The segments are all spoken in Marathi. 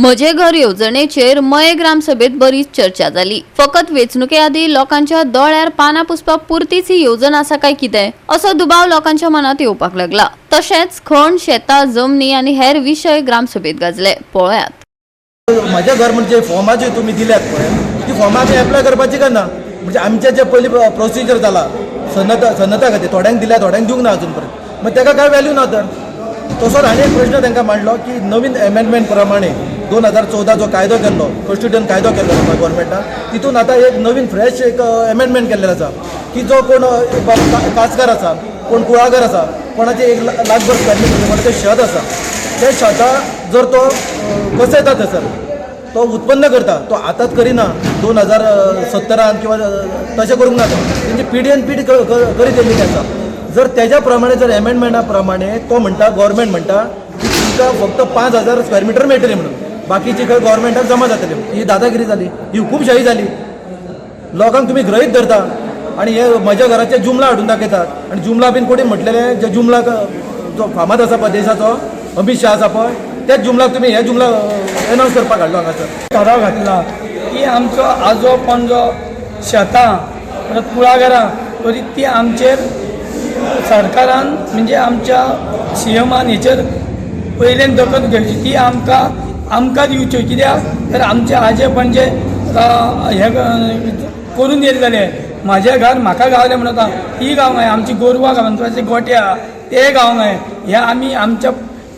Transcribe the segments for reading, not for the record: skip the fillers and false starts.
म्हजे घर येवजणेचेर मये ग्रामसभेत बरीच चर्चा जाली। फकत वेचणुके आदी लोकांच्या दोळ्यार पाना पुसपाक पुरतीच ही येवजण आसा काय कितें असो दुबाव लोकांच्या मनात येवपाक लागला। तशेंच खण, शेतां, जमनी आनी हेर विशय ग्रामसभेत गाजले। पळयात। माझे घर म्हणजे फॉर्माचे तुम्ही दिल्यात पळय, ती फॉर्मा आमी एप्लाय करपाची काय ना? म्हणजे आमचे जे पयली प्रोसिजर जाला सन्नता खातीर थोड्यांक दिल्या, थोड्यांक दिवंक ना अजून पर्यंत, मग ताका काय व्हॅल्यू ना तर। तसोच आनी एक प्रश्न तांकां मांडलो की नवीन एमेंडमेंट प्रमाणे 2014 जो कायदो केल्लो, कॉन्स्टिट्युशन कायदो केल्लो गव्हर्मेंटान, तितून आतां एक नवीन फ्रेश एक एमेंडमेंट केल्लेलो आसा की जो कोण कास्तकार आसा, कोण कुळागर आसा, कोणाचे 1 लाखभर स्क्वेअर ते शेत आसा, ते शेतां जर तो कसयता थंयसर तो उत्पन्न करता, तो आतांच करिना 2017 किंवा तशें करूंक ना, तेंची पिढी पिढी करीत येयल्ली आसा। जर तेज्या प्रमाणे जर एमेंडमेंटा प्रमाणे तो म्हणटा, गव्हर्मेंट म्हणटा की तुमकां फक्त 5000 स्क्वेअर मिटर मेळटली म्हणून, बाकीची खंय गव्हर्मेंटाक जमा जातली। ही दादागिरी जाली, ही हुकूमशाही जाली। लोकांक तुमी गृहीत धरता आनी हे म्हज्या घराचे जुमला हाडून दाखयतात। आनी जुमला बीन कोणी म्हटलेले जे जुमला जो फामाद आसा पळय देशाचो, अमित शाह आसा पळय, त्याच जुमलाक तुमी हे जुमला एनावन्स करपाक हाडलो हांगासर। ठराव घातला की आमचो आजो पणजो शेतां परत कुळागरां तरी ती आमचेर सरकारान म्हणजे आमच्या सीएमान हेचेर पयलें दखल घेवची, ती आमकां दिवच्यो। कित्याक तर आमचे आजे पणजे हे करून येयले जाले, म्हाजें घर म्हाका गावलें म्हणटा, ही गांव गाय आमची गोरवां गांवांचे गोट्या ते गांव गाय, हे आमी आमच्या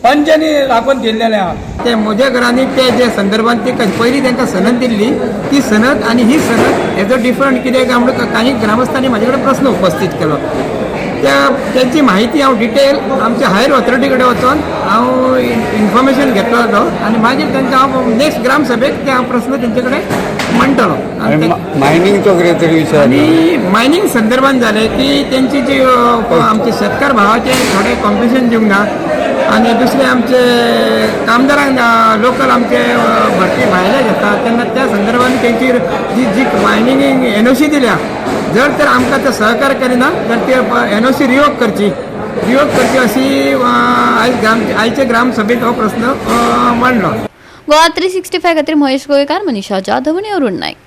पंचांनी राखून दिल्लेले आहा। ते म्हज्या घरांनी ते जे संदर्भात ती पयलीं तांकां सनद दिल्ली, ती सनद आनी ही सनद हेजो डिफरंट कित्याक आमकां काही ग्रामस्थांनी म्हाजे कडेन प्रस्न उपस्थित केलो। त्यांची माहिती हांव डिटेल आमच्या हायर ऑथॉरिटी कडेन वचून हांव इन्फॉर्मेशन घेतलो आनी मागीर तांकां हांव नेक्स्ट ग्रामसभेक ते हांव प्रस्न तेंचे कडेन मांडटलो। मायनिंगचो कितें तरी विशय आनी मायनिंग संदर्भात जालें की तेंची जी आमचे शेतकार भावाचे थोडे कॉम्पिटिशन दिवंक ना, आनी दुसरे आमचे कामदारांक लोकल आमचे भरती भायले घेतात तेन्ना त्या संदर्भात तेंची जी मायनिंग एनओसी दिल्या, जर तर आमकां ते सहकार्य करिना तर ते एनओसी रिवोक करची अशी आयचे ग्रामसभेत हो प्रश्न मांडलो। गोवा 365 खातीर महेश गोयकार, मनीषा जाधव आनी अरुण नायक।